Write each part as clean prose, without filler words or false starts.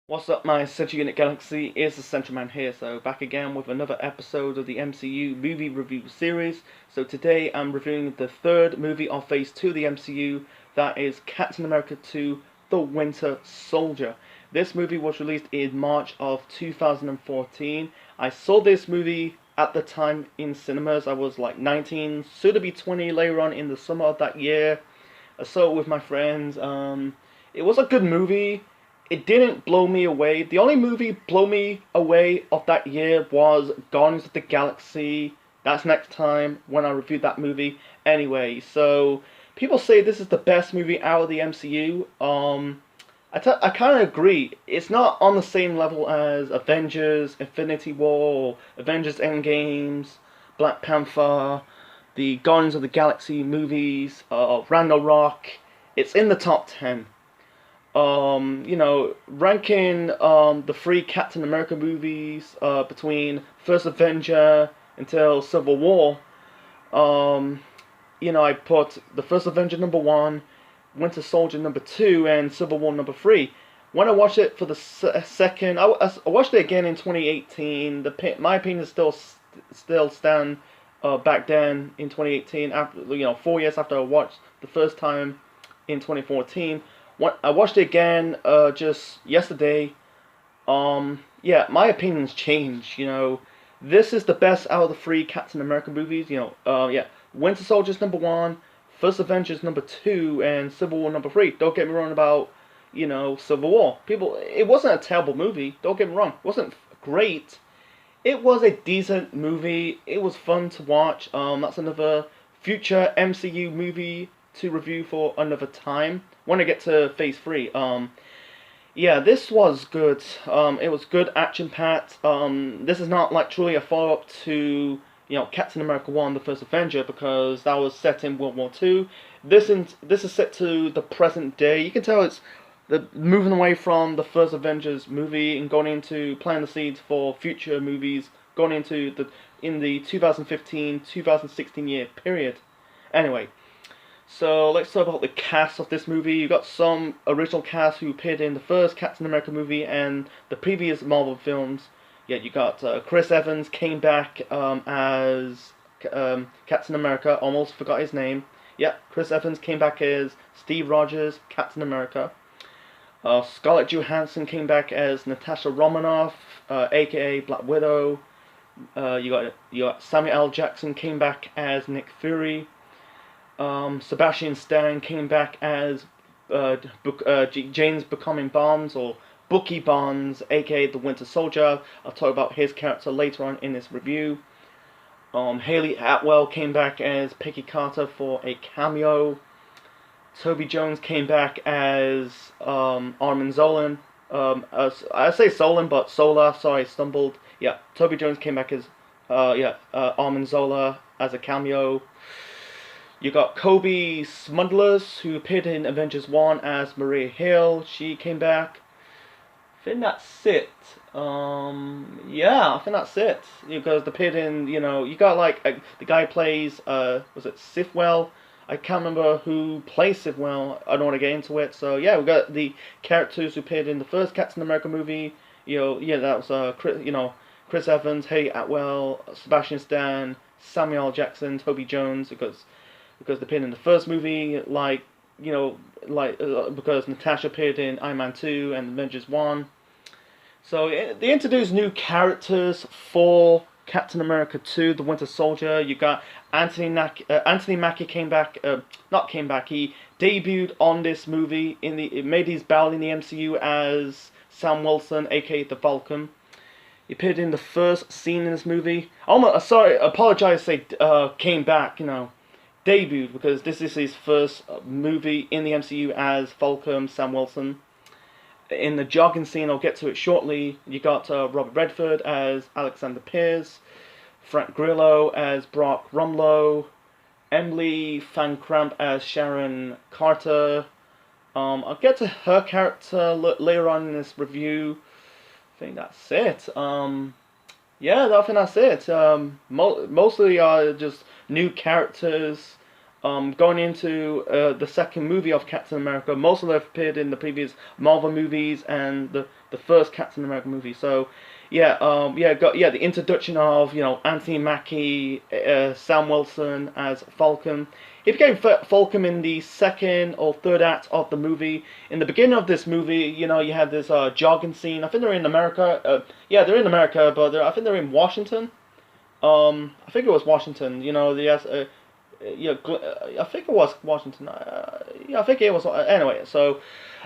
What's up, my Central Unit Galaxy? It's the Central Man here, so back again with another episode of the MCU Movie Review series. So today I'm reviewing the third movie of Phase 2 of the MCU, that is Captain America 2, The Winter Soldier. This movie was released in March of 2014. I saw this movie at the time in cinemas. I was like 19, soon to be 20 later on in the summer of that year. I saw it with my friends. It was a good movie. It didn't blow me away. The only movie blow me away of that year was Guardians of the Galaxy. That's next time when I review that movie. Anyway, so people say this is the best movie out of the MCU. I kind of agree. It's not on the same level as Avengers, Infinity War, Avengers Endgames, Black Panther, the Guardians of the Galaxy movies, Ragnarok. It's in the top 10. Ranking the three Captain America movies between First Avenger until Civil War. I put the First Avenger number 1, Winter Soldier number 2, and Civil War number 3. When I watched it for the second, I watched it again in 2018. My opinion still stand back then in 2018. After 4 years after I watched the first time in 2014. I watched it again just yesterday. My opinions change. This is the best out of the three Captain America movies. Winter Soldier's number 1, First Avengers number 2, and Civil War number 3. Don't get me wrong about Civil War. It wasn't a terrible movie. Don't get me wrong. It wasn't great. It was a decent movie. It was fun to watch. That's another future MCU movie to review for another time when I get to Phase 3. This was good. It was good, action-packed. This is not like truly a follow-up to Captain America 1, The First Avenger, because that was set in World War II. This is set to the present day. You can tell it's moving away from the first Avengers movie and going into planting the seeds for future movies going into in the 2015-2016 year period. Anyway. So let's talk about the cast of this movie. You got some original cast who appeared in the first Captain America movie and the previous Marvel films. You got Chris Evans came back as Captain America. Almost forgot his name. Chris Evans came back as Steve Rogers, Captain America. Scarlett Johansson came back as Natasha Romanoff, aka Black Widow. You got Samuel L. Jackson came back as Nick Fury. Sebastian Stan came back as James Becoming Bonds, or Bucky Barnes, aka the Winter Soldier. I'll talk about his character later on in this review. Haley Atwell came back as Peggy Carter for a cameo. Toby Jones came back as Armin Zola. I say Solon, but Solar. Sorry, I stumbled. Toby Jones came back as Armin Zola as a cameo. You got Kobe Smudlers, who appeared in Avengers 1 as Maria Hill. She came back. I think that's it. I think that's it. Because they appeared in, you got the guy who plays, was it Sifwell? I can't remember who plays Sifwell. I don't want to get into it. So, we got the characters who appeared in the first Captain America movie. That was, Chris Evans, Haley Atwell, Sebastian Stan, Samuel L. Jackson, Toby Jones, because they appeared in the first movie, because Natasha appeared in Iron Man 2 and Avengers 1. So they introduced new characters for Captain America 2, The Winter Soldier. You got Anthony Mackie came back, he debuted on this movie, it made his bow in the MCU as Sam Wilson, aka the Falcon. He appeared in the first scene in this movie. Apologize to say came back, debuted, because this is his first movie in the MCU as Falcon, Sam Wilson. In the jogging scene, I'll get to it shortly, you got Robert Redford as Alexander Pierce, Frank Grillo as Brock Rumlow, Emily Van Cramp as Sharon Carter. I'll get to her character later on in this review. I think that's it. I think that's it. Mostly just new characters. Going into the second movie of Captain America, most of them appeared in the previous Marvel movies and the first Captain America movie. So, yeah, the introduction of Anthony Mackie, Sam Wilson as Falcon. He became Falcon in the second or third act of the movie. In the beginning of this movie, you had this jogging scene. I think they're in America. Yeah, they're in America, but I think they're in Washington. I think it was Washington. Yeah, I think it was Washington. Yeah, I think it was. Anyway, so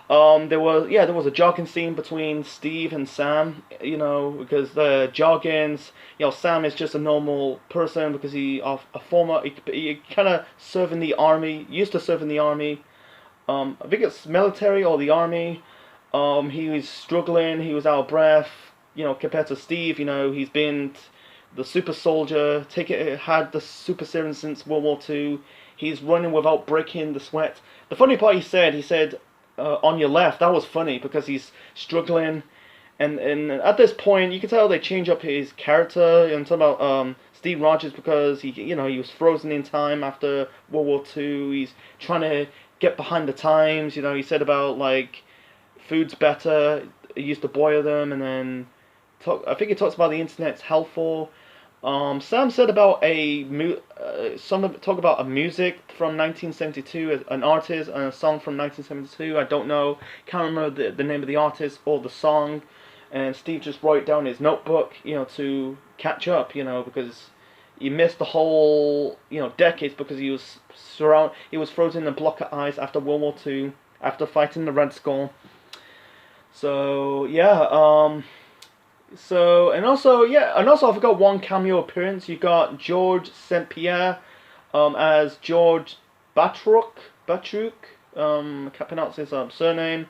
there was a jogging scene between Steve and Sam. Because the joggings, Sam is just a normal person because a former he kind of served in the army, used to serve in the army. I think it's military or the army. He was struggling. He was out of breath. Compared to Steve, he's been the super soldier, had the super serum since World War II. He's running without breaking the sweat. The funny part he said, on your left, that was funny because he's struggling. And at this point, you can tell they change up his character. I'm talking about Steve Rogers because he was frozen in time after World War II. He's trying to get behind the times. He said about like food's better. He used to boil them, and then I think he talks about the internet's helpful. Sam said about talk about a music from 1972, an artist and a song from 1972. I don't know, can't remember the name of the artist or the song. And Steve just wrote it down in his notebook, to catch up, because he missed the whole, decades because he was frozen in a block of ice after World War II, after fighting the Red Skull. So yeah, and also I forgot one cameo appearance. You got George St. Pierre as George Batrouk. I can't pronounce his surname.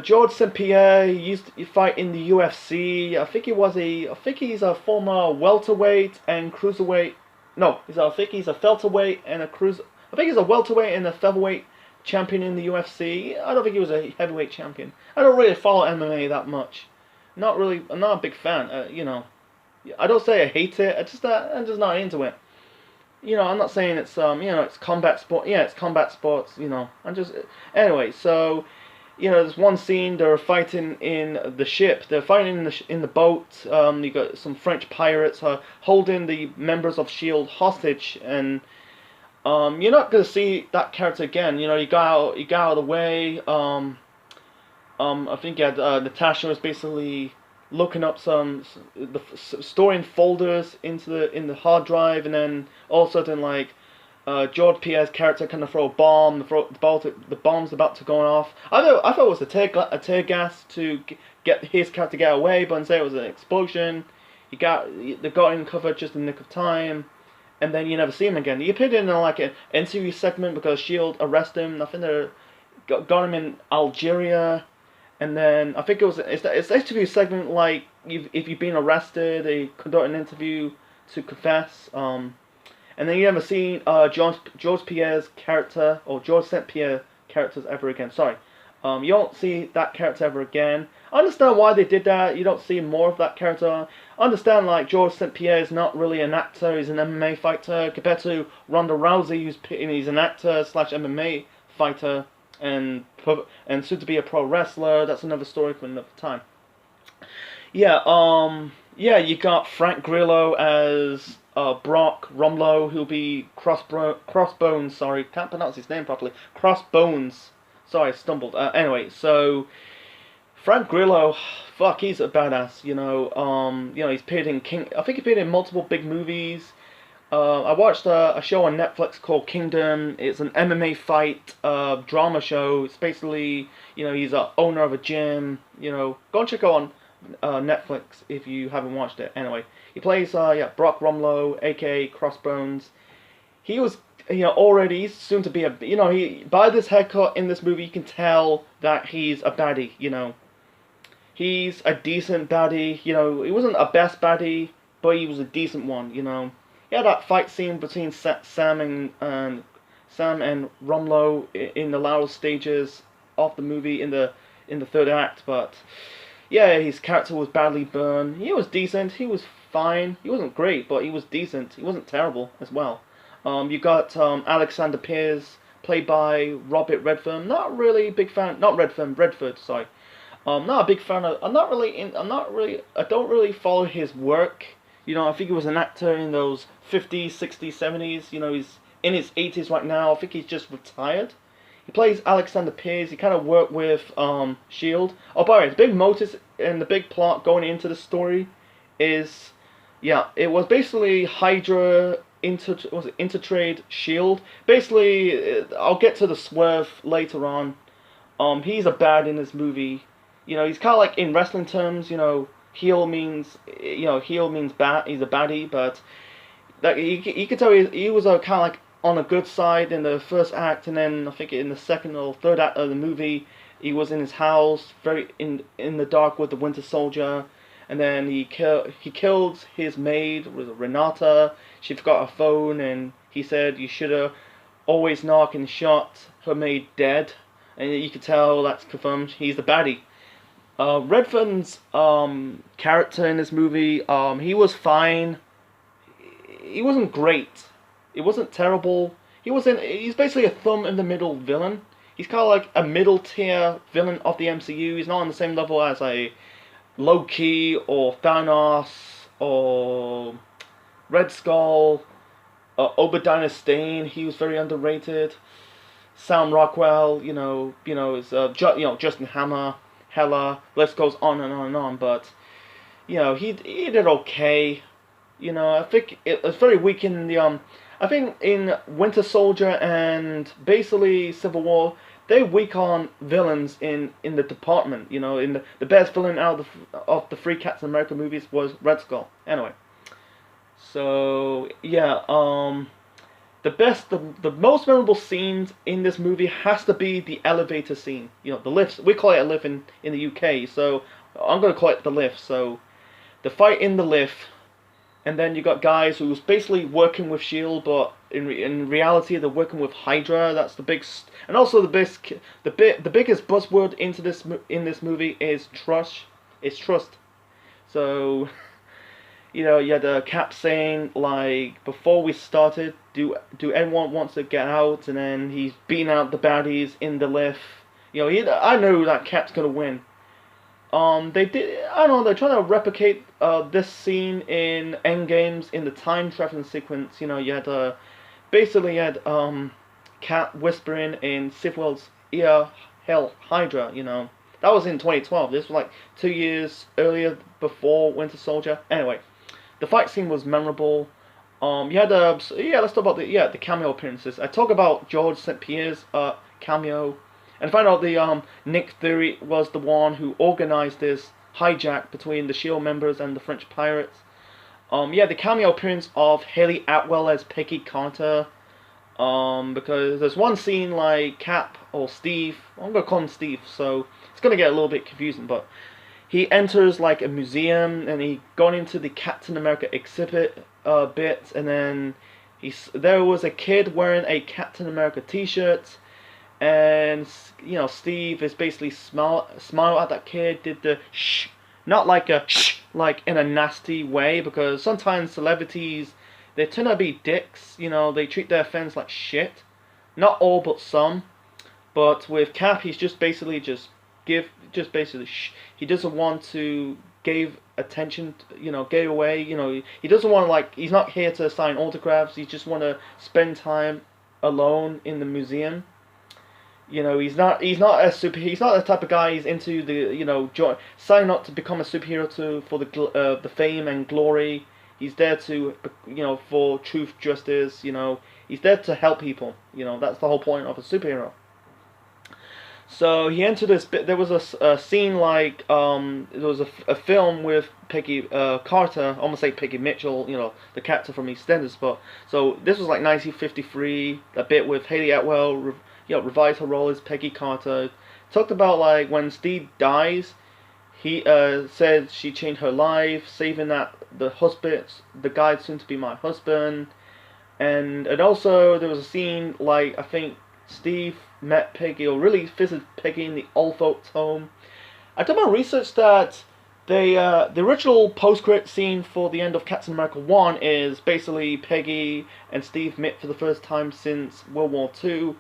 George St. Pierre, he used to fight in the UFC. I think he's a former welterweight and cruiserweight. No, I think he's a welterweight and a cruiser. I think he's a welterweight and a featherweight champion in the UFC. I don't think he was a heavyweight champion. I don't really follow MMA that much. Not really. I'm not a big fan. I don't say I hate it. I'm just not into it. I'm not saying it's it's combat sport. Yeah, it's combat sports. I'm just anyway. So, there's one scene they're fighting in the ship. They're fighting in the boat. You got some French pirates holding the members of Shield hostage, and you're not gonna see that character again. You got out of the way. I think Natasha was basically looking up storing folders in the hard drive, and then all of a sudden George Pierre's character kind of throw a bomb. The bomb's about to go off. I thought it was a tear gas to get his character to get away, but instead it was an explosion. They got him covered just in the nick of time, and then you never see him again. He appeared in an interview segment because Shield arrested him. I think they got him in Algeria. And then I think it's an interview segment if you've been arrested, they conduct an interview to confess. And then you never see George Pierre's character or George St. Pierre characters ever again. Sorry, you don't see that character ever again. I understand why they did that. You don't see more of that character. I understand George St. Pierre is not really an actor. He's an MMA fighter compared to Ronda Rousey, he's an actor / MMA fighter. And soon to be a pro wrestler. That's another story for another time. Yeah, you got Frank Grillo as Brock Rumlow, who'll be Crossbones. Sorry, can't pronounce his name properly. Crossbones. Sorry, I stumbled. Anyway, so Frank Grillo, fuck, he's a badass. He's appeared in I think he appeared in multiple big movies. I watched a show on Netflix called Kingdom. It's an MMA fight drama show. It's basically, he's a owner of a gym. Go and check it out on Netflix if you haven't watched it. Anyway, he plays Brock Rumlow, aka Crossbones. He was already soon to be he by this haircut in this movie you can tell that he's a baddie. He's a decent baddie. He wasn't a best baddie, but he was a decent one. Yeah, that fight scene between Sam and Rumlow in the latter stages of the movie in the third act, but yeah, his character was badly burned. He was decent. He was fine. He wasn't great, but he was decent. He wasn't terrible as well. You got Alexander Pierce, played by Robert Redford. Not really big fan. Not Redford. Redford. Sorry. Not a big fan of. I'm not really. I'm not really. I don't really follow his work. You know, I think he was an actor in those 50s, 60s, 70s. You know, he's in his 80s right now. I think he's just retired. He plays Alexander Pierce. He kind of worked with Shield. Oh, by the way, the big motive and the big plot going into the story is, yeah, it was basically Hydra Intertrade Shield. Basically, I'll get to the swerve later on. He's a bad in this movie. You know, he's kind of like in wrestling terms. Heel means bad. He's a baddie, but that you could tell he was kind of like on a good side in the first act, and then I think in the second or third act of the movie, he was in his house, very in the dark with the Winter Soldier, and then he killed his maid, was Renata. She forgot her phone, and he said you should have always knock and shot her maid dead, and you could tell that's confirmed. He's the baddie. Redford's character in this movie, he was fine. He wasn't great. It wasn't terrible. He's basically a thumb in the middle villain. He's kind of like a middle tier villain of the MCU. He's not on the same level as a Loki or Thanos or Red Skull, Obadiah Stane. He was very underrated. Sam Rockwell, is Justin Hammer, Hella. List goes on and on and on. But he did okay. I think it was very weak in the I think in Winter Soldier and basically Civil War, they're weak on villains in the department. In the best villain out of the three Captain America movies was Red Skull. Anyway, so yeah, the most memorable scenes in this movie has to be the elevator scene. The lifts. We call it a lift in the UK, so I'm gonna call it the lift. So the fight in the lift. And then you got guys who's basically working with Shield, but in reality they're working with Hydra. That's the big, and also the biggest buzzword in this movie is trust. It's trust. So, you had Cap saying like, before we started, do anyone wants to get out? And then he's beating out the baddies in the lift. I know that Cap's gonna win. They did. I don't know. They're trying to replicate this scene in Endgames in the time traveling sequence. You had basically Cap whispering in Sifwell's ear, "Hell, Hydra." That was in 2012. This was like 2 years earlier, before Winter Soldier. Anyway, the fight scene was memorable. You had let's talk about the cameo appearances. I talk about George St. Pierre's cameo. And find out the Nick Fury was the one who organized this hijack between the Shield members and the French pirates. The cameo appearance of Haley Atwell as Peggy Carter. Because there's one scene like Cap or Steve. I'm gonna call him Steve, so it's gonna get a little bit confusing. But he enters like a museum and he gone into the Captain America exhibit bit, and then there was a kid wearing a Captain America T-shirt. And Steve is basically smile at that kid. Did the shh, not like a shh, like in a nasty way, because sometimes celebrities, they tend to be dicks. They treat their fans like shit. Not all, but some. But with Cap, he's just basically shh. He doesn't want to give attention. Give away. He doesn't want to he's not here to sign autographs. He just want to spend time alone in the museum. He's not the type of guy. He's into the sign up to become a superhero for the fame and glory. He's there to for truth, justice. He's there to help people. That's the whole point of a superhero. So he entered this bit. There was a scene like there was a film with Peggy Carter. I almost say Peggy Mitchell. The character from EastEnders. But so this was like 1953. A bit with Haley Atwell. Revised her role as Peggy Carter. Talked about like when Steve dies, he said she changed her life, saving the guy soon to be my husband, and also there was a scene like I think Steve met Peggy or really visited Peggy in the old folks' home. I did my research that The original post-credit scene for the end of Captain America 1 is basically Peggy and Steve meet for the first time since World War II.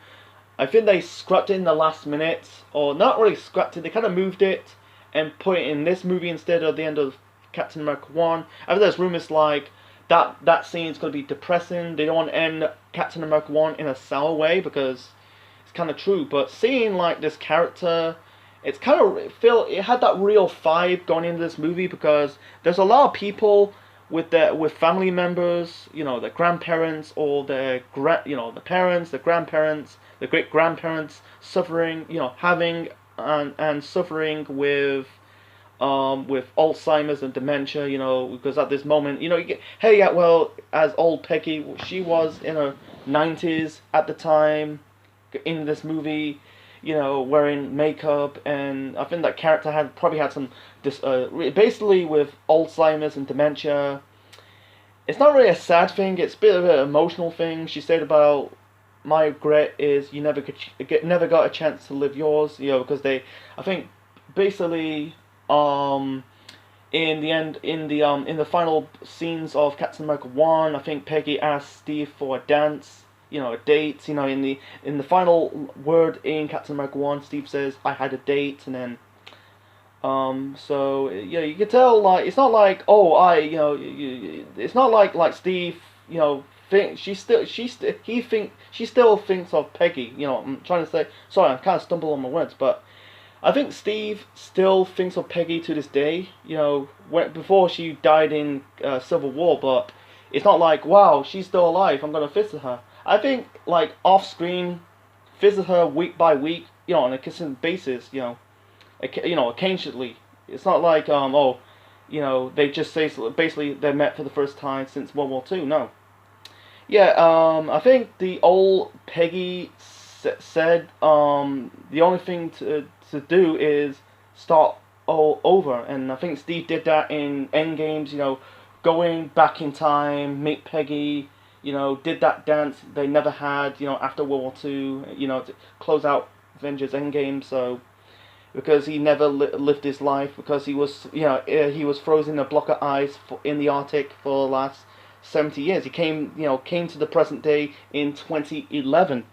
I think they scrapped it in the last minute, or not really scrapped it, they kind of moved it and put it in this movie instead of the end of Captain America 1. I think there's rumors like that scene is going to be depressing. They don't want to end Captain America 1 in a sour way because it's kind of true. But seeing like this character, it's kind of it had that real vibe going into this movie because there's a lot of people with family members, you know, their grandparents or the parents, the grandparents, the great grandparents suffering, you know, having and suffering with Alzheimer's and dementia, you know, because at this moment, you know, you get, hey, yeah, well, as old Peggy, she was in her 90s at the time in this movie, you know, wearing makeup, and I think that character probably had some basically with Alzheimer's and dementia. It's not really a sad thing; it's a bit of an emotional thing. She said about my regret is you never got a chance to live yours, you know, because I think, basically, in the end, in the final scenes of Captain America 1, I think Peggy asked Steve for a dance, you know, a date. You know, in the final word in Captain America 1, Steve says, "I had a date," and then, so yeah, you can tell like it's not like it's not like Steve, you know, he still thinks of Peggy. You know, I'm trying to say. Sorry, I'm kind of stumbling on my words, but I think Steve still thinks of Peggy to this day, you know, before she died in Civil War, but it's not like, wow, she's still alive, I'm going to visit her. I think, like, off-screen, visit her week by week, you know, on a consistent basis, you know, occasionally. It's not like, you know, they just say, basically, they met for the first time since World War II, no. Yeah, I think the old Peggy said the only thing to do is start all over, and I think Steve did that in Endgames, you know, going back in time, meet Peggy, you know, did that dance they never had, you know, after World War II, you know, to close out Avengers Endgame. So because he never lived his life, because he was, you know, he was frozen in a block of ice in the Arctic for the last 70 years. He came to the present day in 2011.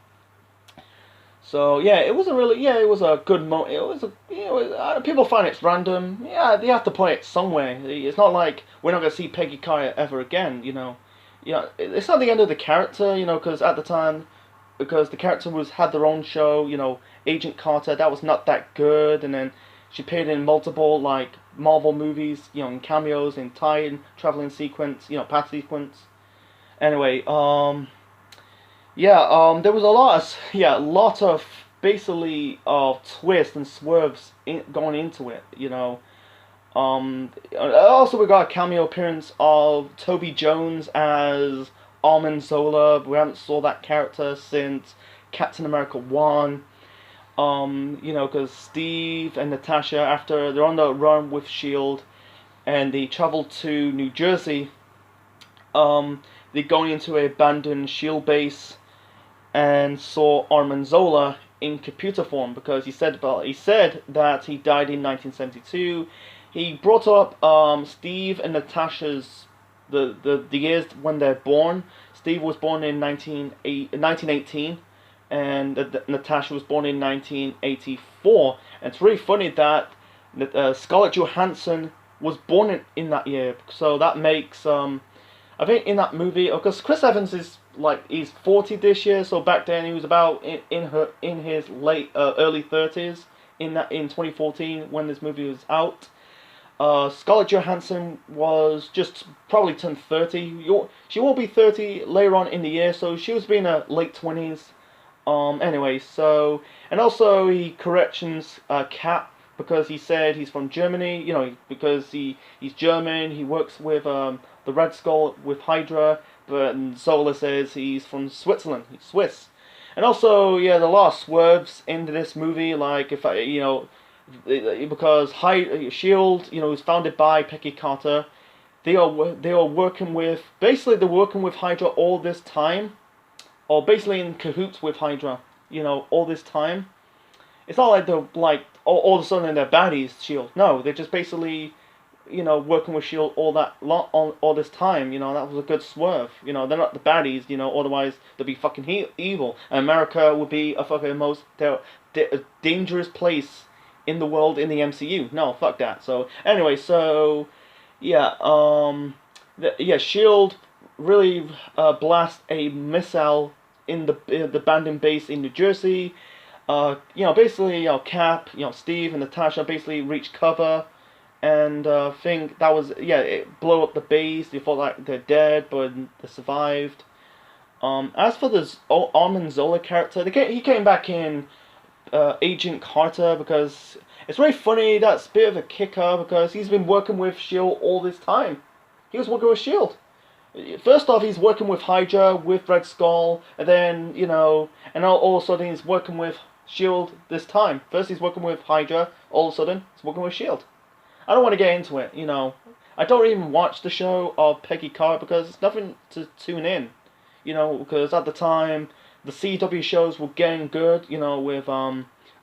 So yeah, it was a good moment. It was people find it's random. Yeah, they have to put it somewhere. It's not like we're not gonna see Peggy Carter ever again. It's not the end of the character. You know, because at the time, because the character had their own show. You know, Agent Carter, that was not that good, and then she appeared in multiple like Marvel movies. You know, in cameos, in tie-in, traveling sequence. You know, path sequence. Anyway, there was a lot of basically twists and swerves going into it. You know, also we got a cameo appearance of Toby Jones as Armin Zola. We haven't saw that character since Captain America 1. You know, because Steve and Natasha, after they're on the run with Shield, and they travel to New Jersey. They're going into an abandoned Shield base, and saw Armin Zola in computer form because he said that he died in 1972. He brought up Steve and Natasha's the years when they're born. Steve was born in 1918, and Natasha was born in 1984. And it's really funny that Scarlett Johansson was born in that year. So that makes I think in that movie, because Chris Evans is like he's 40 this year, so back then he was about in his early 30s in 2014 when this movie was out. Scarlett Johansson was just probably turned 30. She will be 30 later on in the year, so she was being her late 20s. Anyway, so and also he corrections Cap because he said he's from Germany. You know, because he's German. He works with the Red Skull with Hydra. But Zola says he's from Switzerland. He's Swiss. And also, yeah, the lot of swerves into this movie, like because Shield, you know, was founded by Peggy Carter. They are working with Hydra all this time, or basically in cahoots with Hydra, you know, all this time. It's not like they're like all of a sudden they're baddies, Shield. No, they're just basically working with Shield all that lot all this time. That was a good swerve. They're not the baddies. Otherwise they'd be fucking evil. And America would be a fucking most dangerous place in the world in the MCU. No, fuck that. So anyway, so yeah, Shield really blast a missile in the abandoned base in New Jersey. Basically, Cap, Steve and Natasha basically reach cover, and think that was it blew up the base. They thought like they're dead, but they survived. As for the Armin Zola character, he came back in Agent Carter because it's very funny. That's a bit of a kicker because he's been working with Shield all this time. He was working with Shield. First off, he's working with Hydra, with Red Skull, and then, and all of a sudden he's working with Shield this time. First he's working with Hydra, all of a sudden he's working with Shield. I don't want to get into it, I don't even watch the show of Peggy Carter because it's nothing to tune in, because at the time the CW shows were getting good, with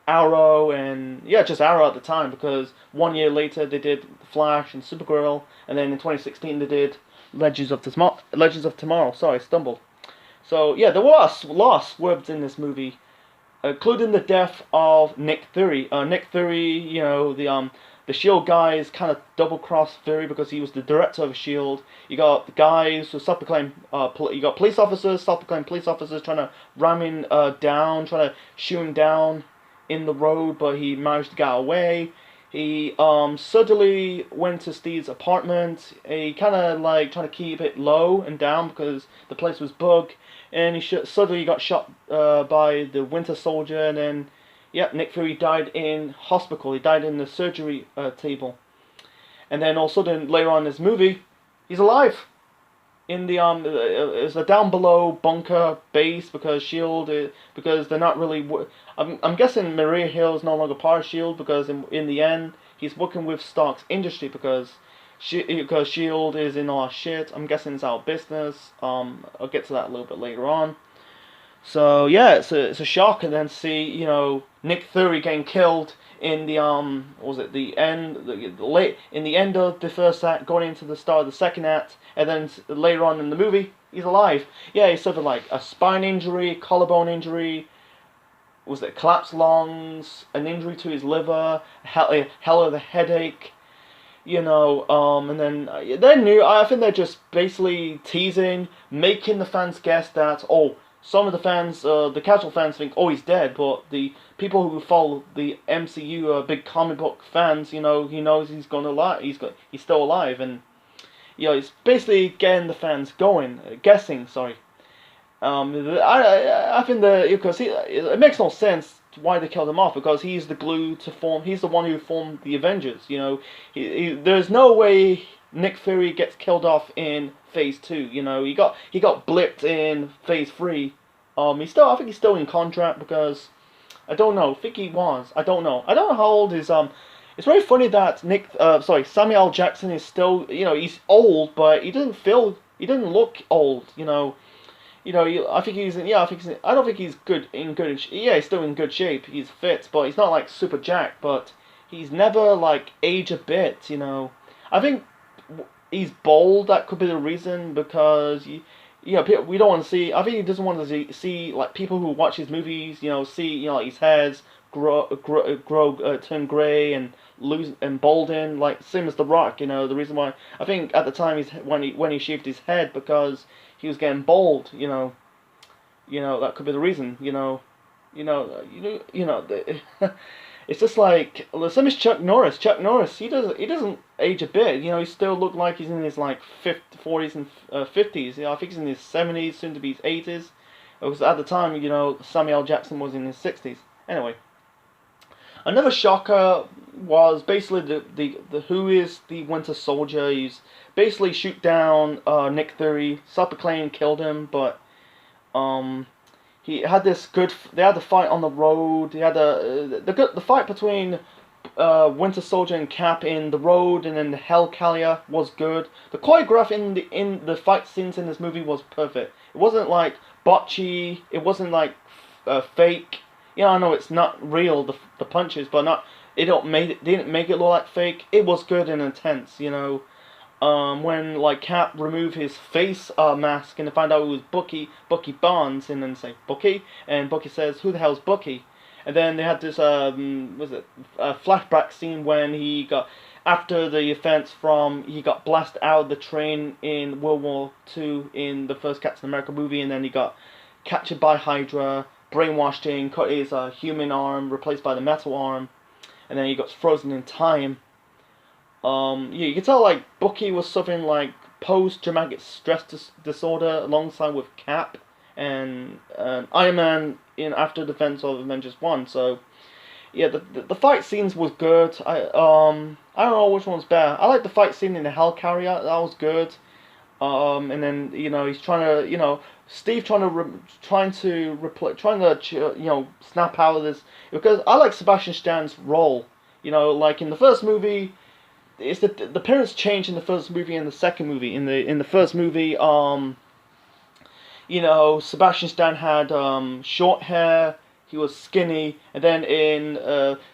Arrow and just Arrow at the time, because 1 year later they did Flash and Supergirl, and then in 2016 they did Legends of Tomorrow. Sorry, stumbled. So yeah, there were lost words in this movie, including the death of Nick Fury. Nick Fury, the Shield guys kind of double-crossed Fury because he was the director of Shield. You got the guys who self-proclaimed, you got self-proclaimed police officers trying to ram him down, trying to shoot him down in the road, but he managed to get away. He suddenly went to Steve's apartment. He kind of like trying to keep it low and down because the place was bugged, and he suddenly got shot by the Winter Soldier, and then Nick Fury died in hospital. He died in the surgery table, and then all of a sudden later on in this movie, he's alive in the it's a down below bunker base because Shield because they're not really. I'm guessing Maria Hill is no longer part of Shield because in the end he's working with Stark's Industry because Shield is in all shit. I'm guessing it's out of business. I'll get to that a little bit later on. So yeah, it's a shock, and then see Nick Fury getting killed in the in the end of the first act, going into the start of the second act, and then later on in the movie he's alive. Yeah, he suffered like a spine injury, collarbone injury, collapsed lungs, an injury to his liver, hell of a headache. And then they're new. I think they're just basically teasing, making the fans guess that some of the fans, the casual fans think, he's dead, but the people who follow the MCU, big comic book fans, he knows he's he's still alive, and it's basically getting the fans guessing. Sorry, I think because it makes no sense why they killed him off because he's the glue to form. He's the one who formed the Avengers. There's no way Nick Fury gets killed off in Phase 2. He got blipped in Phase 3. I think he's still in contract because I don't know. I think he was. I don't know. I don't know how old his It's very funny that Samuel L. Jackson is still he's old, but he didn't look old. I think he's I don't think he's he's still in good shape. He's fit, but he's not like super jacked. But he's never like aged a bit. I think he's bold. That could be the reason because we don't want to see. I think he doesn't want to see like people who watch his movies. See like his hairs turn grey and lose and bolden like same as The Rock. The reason why I think at the time when he shaved his head because he was getting bald. That could be the reason. It's just like the same as Chuck Norris. Chuck Norris, he doesn't age a bit. He still look like he's in his like 40s and 50s. I think he's in his 70s, soon to be his 80s. Because at the time, Samuel L. Jackson was in his 60s. Anyway, another shocker was basically the who is the Winter Soldier. He's basically shoot down Nick Fury. Self-proclaimed killed him, but he had they had the fight on the road. They had the fight between Winter Soldier and Cap in the road, and then the Hellcarrier was good. The choreograph in the fight scenes in this movie was perfect. It wasn't like botchy. It wasn't like fake. I know it's not real the punches, but didn't make it look like fake. It was good and intense, you know. When like Cap removed his face mask and they find out it was Bucky Barnes, and then say Bucky, and Bucky says, "Who the hell's Bucky?" And then they had this was it a flashback scene when he got after the events from he got blasted out of the train in World War II in the first Captain America movie, and then he got captured by Hydra, brainwashed in, cut his human arm, replaced by the metal arm, and then he got frozen in time. Yeah, you can tell like Bucky was suffering like post-traumatic stress disorder alongside with Cap and Iron Man in after the events of Avengers 1. So yeah, the fight scenes was good. I don't know which one's better. I like the fight scene in the Hellcarrier. That was good. And then you know he's trying to Steve trying to snap out of this, because I like Sebastian Stan's role. You know, like in the first movie, it's the appearance changed in the first movie and the second movie. In the first movie, you know, Sebastian Stan had short hair. He was skinny, and then in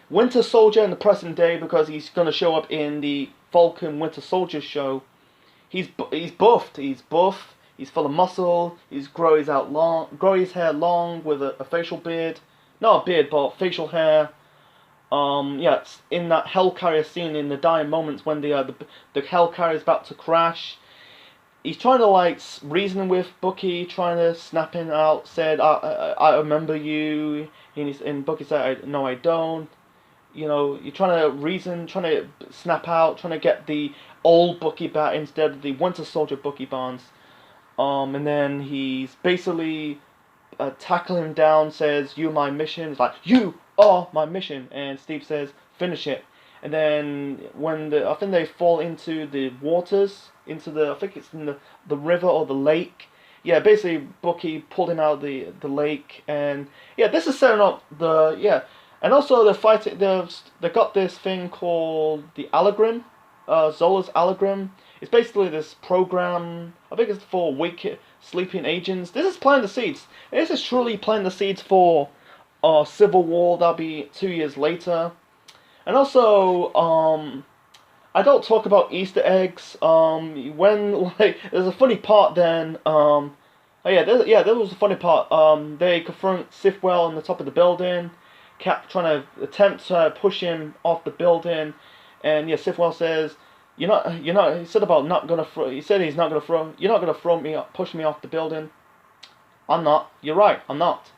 Winter Soldier in the present day, because he's gonna show up in the Falcon Winter Soldier show. He's buffed. He's buff. He's full of muscle. He's grow his hair long with a facial beard, not a beard, but facial hair. Yeah, it's in that Hellcarrier scene in the dying moments when the Hellcarrier is about to crash. He's trying to like reason with Bucky, trying to snap him out. Said, I remember you, and Bucky said, no, I don't. You know, you're trying to reason, trying to snap out, trying to get the old Bucky back instead of the Winter Soldier Bucky Barnes. And then he's basically tackling him down, says, "You're my mission." It's like, "You are my mission," and Steve says, "Finish it." And then when I think they fall into the waters, I think it's in the river or the lake. Yeah, basically Bucky pulled him out of the lake, and yeah, this is setting up and also the fight. They got this thing called the Allegram, Zola's Allegram. It's basically this program. I think it's for sleeping agents. This is planting the seeds. This is truly planting the seeds for Civil War. That'll be 2 years later. And also, I don't talk about Easter eggs. When like there's a funny part then. There was a funny part. They confront Sifwell on the top of the building. Cap trying to attempt to push him off the building, and yeah, Sifwell says, "You're not." He said about not gonna throw. He said he's not gonna throw. You're not gonna throw me up, push me off the building. I'm not. You're right. I'm not.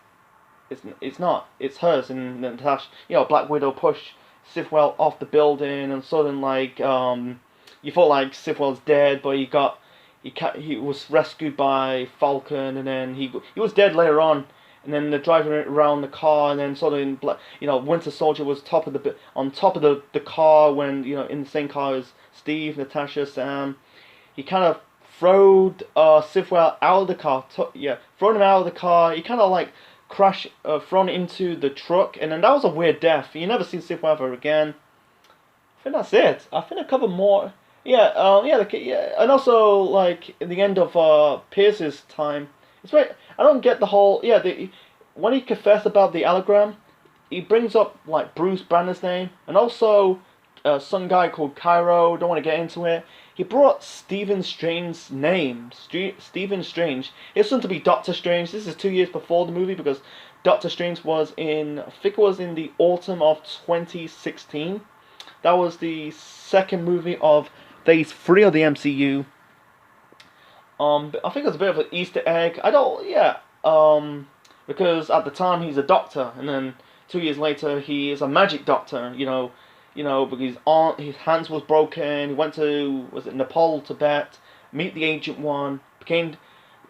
It's not. It's hers. And Natasha, Black Widow pushed Sifwell off the building, and suddenly like you thought like Sifwell's dead, but he was rescued by Falcon, and then he was dead later on. And then they're driving around the car, and then suddenly, Winter Soldier was on top of the car when in the same car as Steve, Natasha, Sam. He kind of throwed Sifwell out of the car. Thrown him out of the car. He kind of like thrown into the truck, and then that was a weird death. You never see Sifwell ever again. I think that's it. I think a couple more. And also like in the end of Pierce's time. It's right. I don't get the whole when he confessed about the Allegram, he brings up like Bruce Banner's name, and also some guy called Cairo. Don't want to get into it. He brought Stephen Strange's name. Stephen Strange. It's soon to be Doctor Strange. This is 2 years before the movie, because Doctor Strange was I think it was in the autumn of 2016. That was the second movie of Phase 3 of the MCU. I think it's a bit of an Easter egg. Because at the time he's a doctor, and then 2 years later he is a magic doctor. Because his hands was broken. He went to Nepal, Tibet, meet the Ancient One, became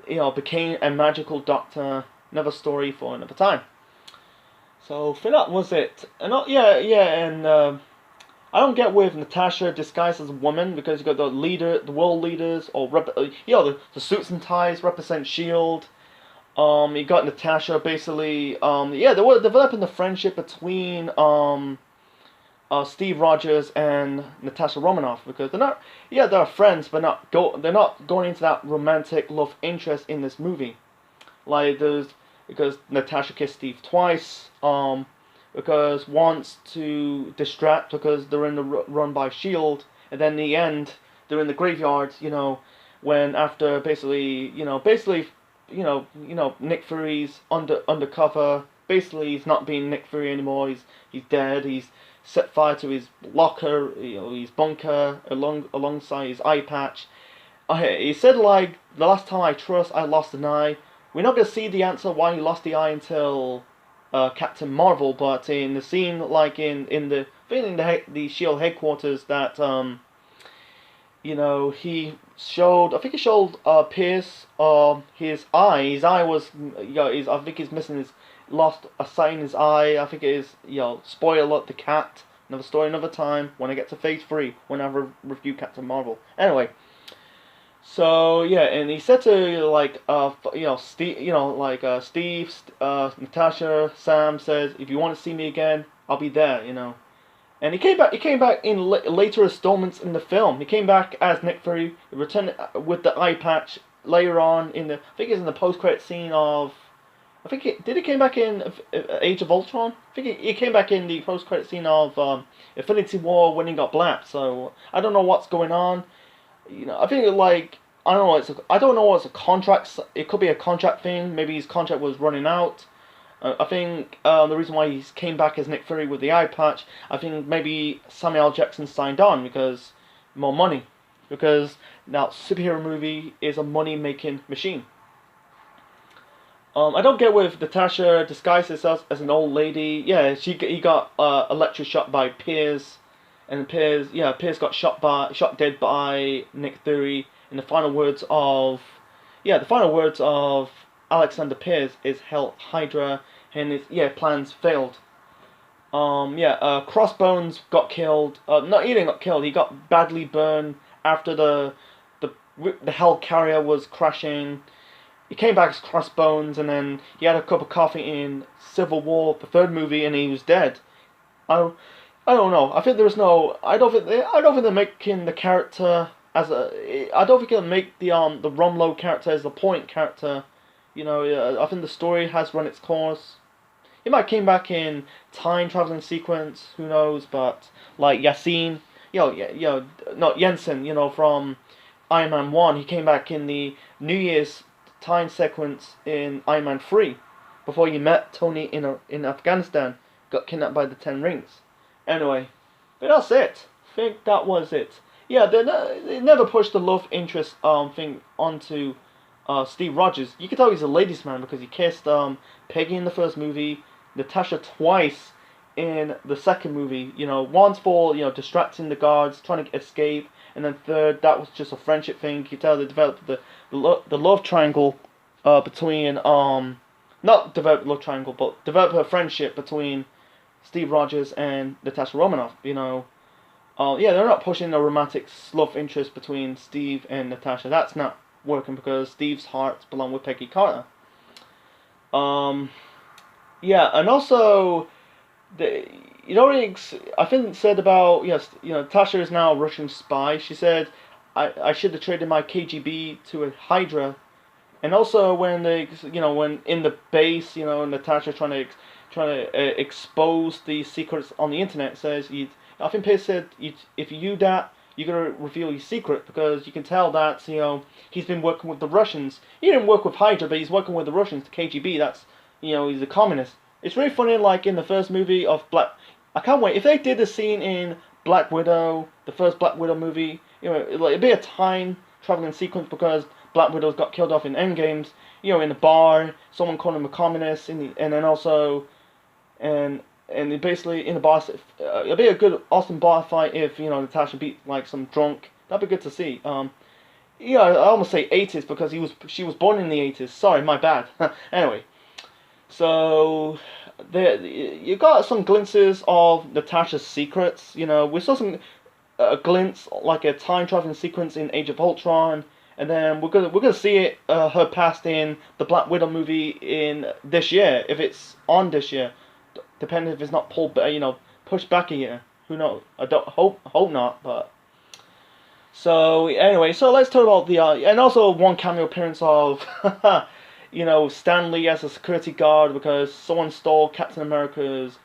a magical doctor. Another story for another time. So for that was it. And I don't get with Natasha disguised as a woman, because you got the world leaders, or the suits and ties represent S.H.I.E.L.D. You got Natasha basically. They were developing the friendship between Steve Rogers and Natasha Romanoff, because they're friends, but they're not going into that romantic love interest in this movie. Because Natasha kissed Steve twice. because wants to distract because they're in the run by Shield, and then in the end they're in the graveyard. When after Nick Fury's undercover. Basically, he's not being Nick Fury anymore. He's dead. He's set fire to his locker, his bunker, alongside his eye patch. He said, like, the last time I trust, I lost an eye. We're not gonna see the answer why he lost the eye until Captain Marvel, but in the scene, like in the Shield headquarters, that he showed. I think he showed Pierce his eye. His eye was, I think he's missing his, lost a sight in his eye. I think it is, spoiler alert, the cat. Another story, another time. When I get to Phase 3, when I review Captain Marvel. Anyway. So yeah, and he said to Steve, Natasha, Sam says, if you want to see me again, I'll be there. And he came back. He came back in later installments in the film. He came back as Nick Fury. He returned with the eye patch later on in the. I think it's in the post-credit scene of. Did he came back in Age of Ultron? I think he came back in the post-credit scene of Infinity War when he got blapped. So I don't know what's going on. I think I don't know. I don't know. It's a contract. It could be a contract thing. Maybe his contract was running out. I think the reason why he came back as Nick Fury with the eye patch, I think maybe Samuel L. Jackson signed on because more money. Because now superhero movie is a money making machine. I don't get with Natasha disguised herself as an old lady. Yeah, he got electric shot by Pierce. And Pierce got shot dead by Nick Fury. And the final words of Alexander Pierce is Hell Hydra, and his plans failed. Crossbones got killed. Not he didn't got killed. He got badly burned after the Hell Carrier was crashing. He came back as Crossbones, and then he had a cup of coffee in Civil War, the third movie, and he was dead. I don't know. I think there's no. I don't think they're making the character as a. I don't think they'll make the Romlo character as the point character. I think the story has run its course. He might came back in time traveling sequence. Who knows? But like Yassine, not Jensen. From Iron Man 1, he came back in the New Year's time sequence in Iron Man 3, before he met Tony in Afghanistan, got kidnapped by the Ten Rings. Anyway, but that's it. I think that was it. Yeah, they never pushed the love interest thing onto Steve Rogers. You can tell he's a ladies' man because he kissed Peggy in the first movie, Natasha twice in the second movie. Once for distracting the guards, trying to escape, and then third, that was just a friendship thing. You can tell they developed the love triangle between not developed love triangle, but developed a friendship between Steve Rogers and Natasha Romanoff. They're not pushing a romantic love interest between Steve and Natasha. That's not working because Steve's heart belongs with Peggy Carter. And also I think said about Natasha is now a Russian spy. She said I should have traded my KGB to a Hydra. And also when when in the base, Natasha trying to expose the secrets on the internet, says I think Pierce said if you do that, you're gonna reveal his secret, because you can tell that he's been working with the Russians. He didn't work with Hydra, but he's working with the Russians, the KGB. That's he's a communist. It's really funny, like in the first movie of I can't wait if they did the scene in Black Widow, the first Black Widow movie. It'd be a time traveling sequence because Black Widow's got killed off in Endgames. In the bar, someone called him a communist, and then also, and basically in the bar, it'd be a good awesome bar fight if Natasha beat like some drunk. That'd be good to see. I almost say 80s because she was born in the 80s. Sorry, my bad. Anyway, so you got some glimpses of Natasha's secrets. We saw some glimpse like a time traveling sequence in Age of Ultron, and then we're gonna see it her past in the Black Widow movie in this year, if it's on this year, depending if it's not pushed back a year. Who knows? I don't hope not, but. So anyway, so let's talk about the and also one cameo appearance of Stan Lee as a security guard because someone stole Captain America's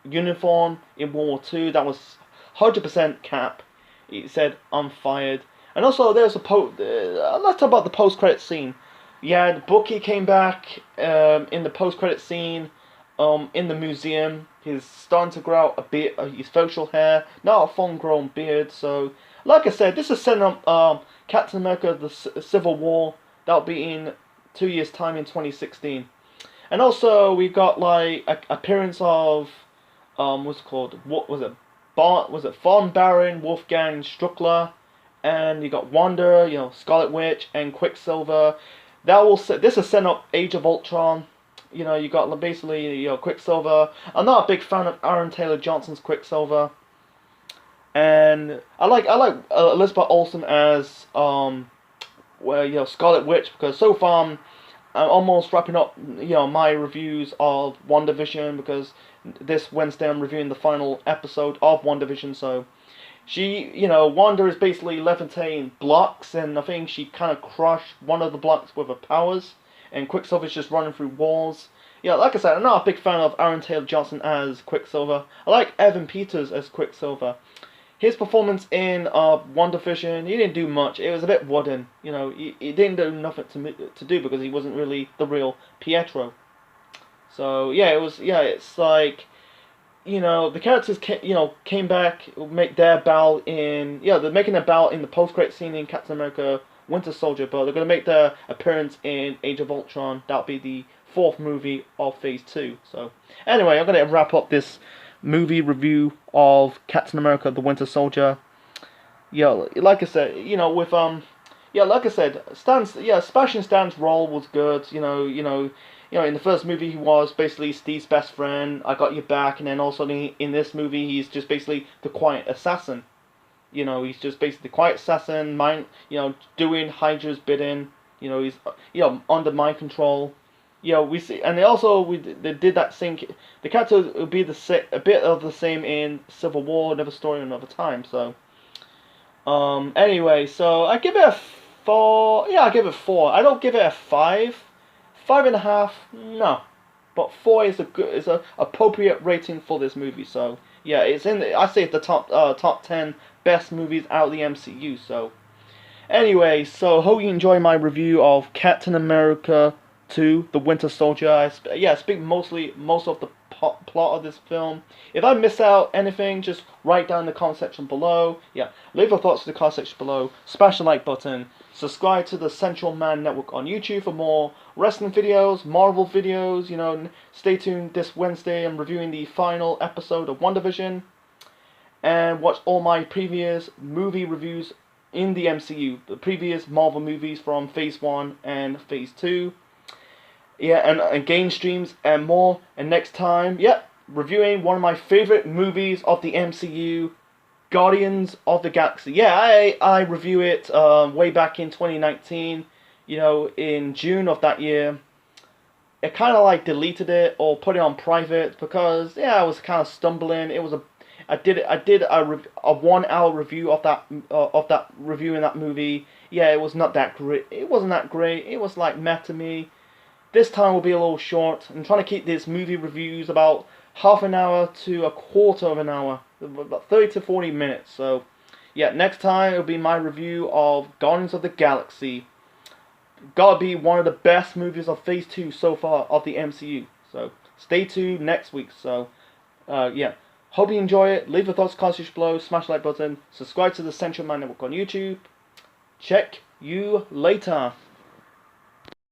uniform in World War II. That was 100% Cap. He said, "I'm fired." And also, there's let's talk about the post-credit scene. Yeah, Bucky came back in the post-credit scene. In the museum, he's starting to grow out a bit of his facial hair, not a full-grown beard. So, like I said, this is setting up Captain America: The Civil War. That'll be in 2 years' time in 2016. And also, we got like a appearance of what's it called? What was it? Was it Von Baron, Wolfgang Struckler, and you got Wanda, Scarlet Witch, and Quicksilver. This is setting up Age of Ultron. You got basically Quicksilver. I'm not a big fan of Aaron Taylor Johnson's Quicksilver, and I like Elizabeth Olsen as Scarlet Witch, because so far I'm almost wrapping up my reviews of WandaVision, because this Wednesday I'm reviewing the final episode of WandaVision. So Wanda is basically levitating blocks, and I think she kind of crushed one of the blocks with her powers, and Quicksilver's just running through walls. Like I said, I'm not a big fan of Aaron Taylor Johnson as Quicksilver. I like Evan Peters as Quicksilver. His performance in WandaVision, he didn't do much. It was a bit wooden. He didn't do nothing to do, because he wasn't really the real Pietro. So it's like, the characters came back, make their bow in, they're making their bow in the post-credit scene in Captain America: Winter Soldier, but they're going to make their appearance in Age of Ultron. That'll be the 4th movie of Phase 2. So anyway, I'm going to wrap up this movie review of Captain America: The Winter Soldier. Like I said, like I said, Sebastian Stan's role was good. In the first movie he was basically Steve's best friend. I got your back, and then also in this movie he's just basically the quiet assassin. He's just basically the quiet assassin, doing Hydra's bidding. He's under mind control. We see, and they did that same. The character would be a bit of the same in Civil War, Another Story, Another Time. So, anyway, so I give it a 4. Yeah, I give it 4. I don't give it a 5, 5.5. No, but 4 is a appropriate rating for this movie. So yeah, it's I say it's the top 10 best movies out of the MCU. So anyway, so hope you enjoy my review of Captain America 2: The Winter Soldier. I speak most of the plot of this film. If I miss out anything, just write down in the comment section below. Leave your thoughts in the comment section below. Smash the like button. Subscribe to the Central Man Network on YouTube for more wrestling videos, Marvel videos. Stay tuned this Wednesday. I'm reviewing the final episode of WandaVision, and watch all my previous movie reviews in the MCU, the previous Marvel movies from Phase 1 and Phase 2. And game streams and more. And next time, reviewing one of my favorite movies of the MCU, Guardians of the Galaxy. I review it way back in 2019. In June of that year. I kind of like deleted it or put it on private, because I was kind of stumbling. I did a 1 hour review of that reviewing that movie. It was not that great. It wasn't that great. It was like meh to me. This time will be a little short. I'm trying to keep these movie reviews about half an hour to a quarter of an hour, about 30 to 40 minutes. So next time it'll be my review of Guardians of the Galaxy. Gotta be one of the best movies of Phase 2 so far of the MCU. So stay tuned next week. So hope you enjoy it. Leave your thoughts in the comment section below. Smash the like button. Subscribe to the Central Man Network on YouTube. Check you later.